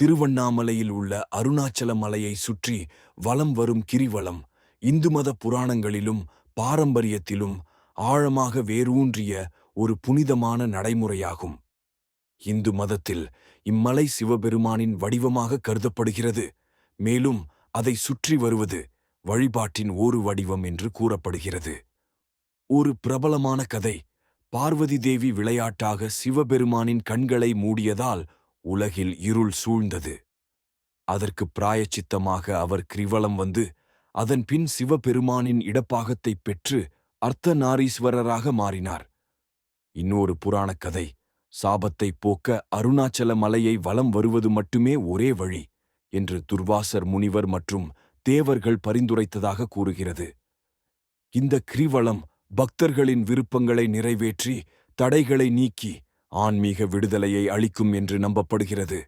திருவண்ணாமலையில் உள்ள அருணாச்சல மலையை சுற்றி வலம் வரும் கிரிவலம் இந்து மத புராணங்களிலும் பாரம்பரியத்திலும் ஆழமாக வேரூன்றிய ஒரு புனிதமான நடைமுறையாகும். இந்து மதத்தில் இம்மலை சிவபெருமானின் வடிவமாக கருதப்படுகிறது. மேலும் அதை சுற்றி வருவது வழிபாட்டின் ஒரு வடிவம் என்று கூறப்படுகிறது. ஒரு பிரபலமான கதை, பார்வதி தேவி விளையாட்டாக சிவபெருமானின் கண்களை மூடியதால் உலகில் இருள் சூழ்ந்தது. அதற்கு பிராயச்சித்தமாக அவர் கிரிவலம் வந்து அதன் பின் சிவபெருமானின் இடப்பாகத்தைப் பெற்று அர்த்தநாரீஸ்வரராக மாறினார். இன்னொரு புராணக் கதை, சாபத்தை போக்க அருணாச்சல மலையை வலம் வருவது மட்டுமே ஒரே வழி என்று துர்வாசர் முனிவர் மற்றும் தேவர்கள் பரிந்துரைத்ததாக கூறுகிறது. இந்த கிரிவலம் பக்தர்களின் விருப்பங்களை நிறைவேற்றி தடைகளை நீக்கி ஆன்மீக விடுதலையை அளிக்கும் என்று நம்பப்படுகிறது.